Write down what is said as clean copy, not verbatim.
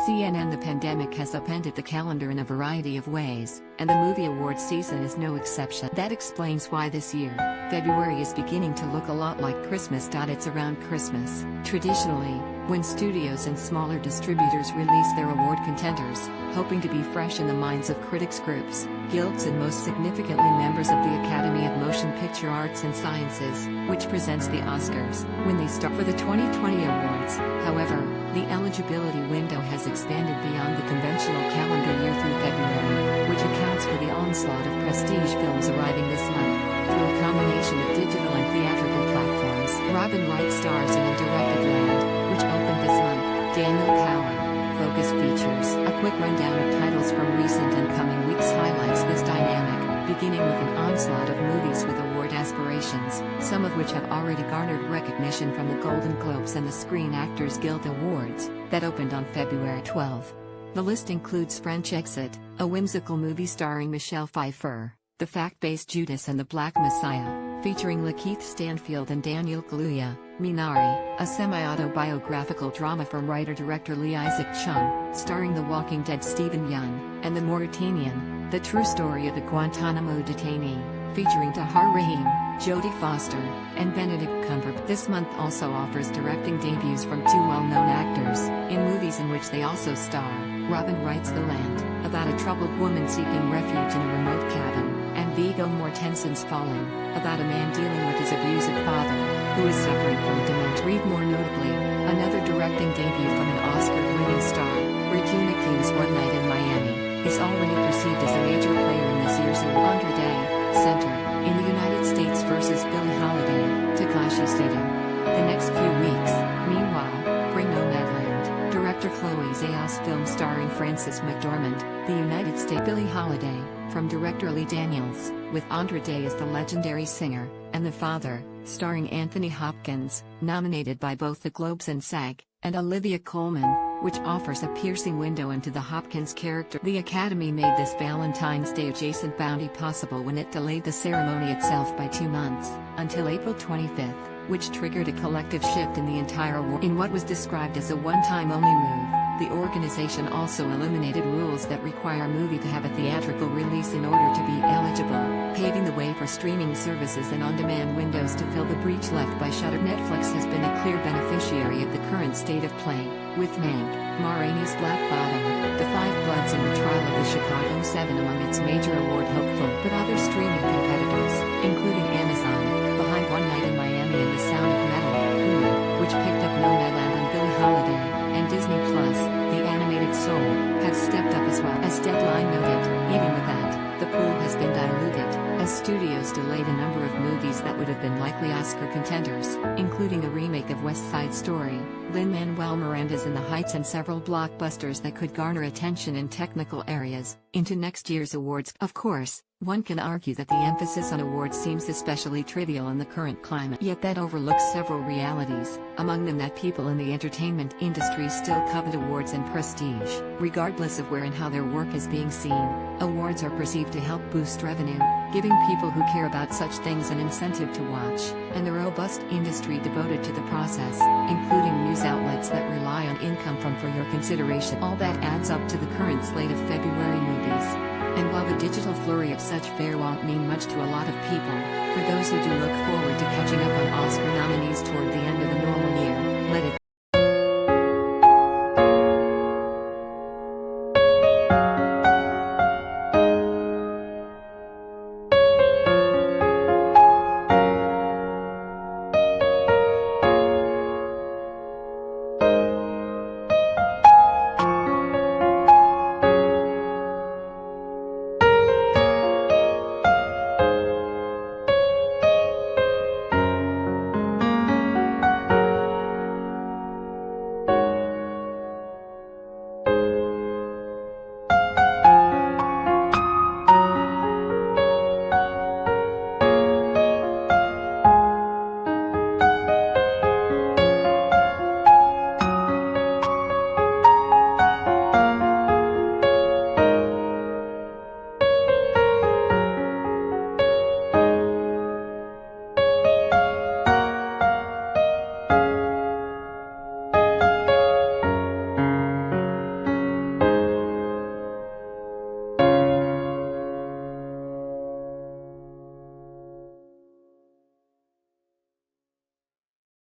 CNN. The pandemic has upended the calendar in a variety of ways, and the movie awards season is no exception. That explains why this year, February is beginning to look a lot like Christmas.It's around Christmas. Traditionally, when studios and smaller distributors release their award contenders, hoping to be fresh in the minds of critics groups, guilds and most significantly members of the Academy of Motion Picture Arts and Sciences, which presents the Oscars, when they start for the 2020 awards. However, the eligibility window has expanded beyond the conventional calendar year through February, which accounts for the onslaught of prestige films arriving this month, through a combination of digital and theatrical platforms. Robin Wright stars in and directed Land, which opened this month. Daniel Power, Focus features. A quick rundown of titles from recent and coming weeks highlights this dynamic, beginning with an onslaught of movies with award aspirations, some of which have already garnered recognition from the Golden Globes and the Screen Actors Guild Awards, that opened on February 12. The list includes Frances.It, a whimsical movie starring Michelle Pfeiffer, the fact-based Judas and the Black Messiah, featuring Lakeith Stanfield and Daniel Kaluuya, Minari, a semi-autobiographical drama from writer-director Lee Isaac Chung, starring The Walking Dead Stephen Yeun, and The Mauritanian, the true story of a Guantanamo detainee, featuring Tahar Rahim, Jodie Foster, and Benedict Cumberbatch. This month also offers directing debuts from two well-known actors, in movies in which they also star. Robin Wright's The Land, about a troubled woman seeking refuge in a remote cabin, and Viggo Mortensen's Falling, about a man dealing with his abusive father, who is suffering from dementia. More notably, another directing debut from an Oscar-winning star, Regina King's One Night in Miami, is already perceived as a major player in this year's Andra Day Center, in the United States versus BIllie Holiday, Takashi Seida. The next few weeks, meanwhile, bring Nomadland, director Chloe Zhao's film starring Frances McDormand, the United States. BIllie Holiday, from director Lee Daniels, with Andra Day as the legendary singer, and The Father, starring Anthony Hopkins, nominated by both the Globes and SAG, and Olivia Colman, which offers a piercing window into the Hopkins character. The Academy made this Valentine's Day adjacent bounty possible when it delayed the ceremony itself by 2 months, until April 25, which triggered a collective shift in the entire award. In what was described as a one-time only move, the organization also eliminated rules that require a movie to have a theatrical release in order to be eligible, paving the way for streaming services and on-demand windows to fill the breach left by Shudder. Netflix has been a clear beneficiary of the current state of play, with Mank, Ma Rainey's Black Bottom, The Five Bloods and The Trial of the Chicago 7 among its major award hopefuls. But other streaming competitors, including Amazon, behind One Night in Miami and The Sound of Metal, Hulu, which picked up Nomadland and BIllie Holiday, and Disney Plus, The Animated Soul, have stepped up as well. As Deadline noted, even with that, the pool has been diluted, as studios delayed a number of movies that would have been likely Oscar contenders, including a remake of West Side Story, Lin-Manuel Miranda's In the Heights, and several blockbusters that could garner attention in technical areas, into next year's awards. Of course, one can argue that the emphasis on awards seems especially trivial in the current climate. Yet that overlooks several realities, among them that people in the entertainment industry still covet awards and prestige, regardless of where and how their work is being seen. Awards are perceived to help boost revenue, giving people who care about such things an incentive to watch, and a robust industry devoted to the process, including news outlets that rely on income from for your consideration. All that adds up to the current slate of February movies. And while the digital flurry of such fare won't mean much to a lot of people, for those who do look forward to catching up on Oscar nominees toward the end of the normal year, let it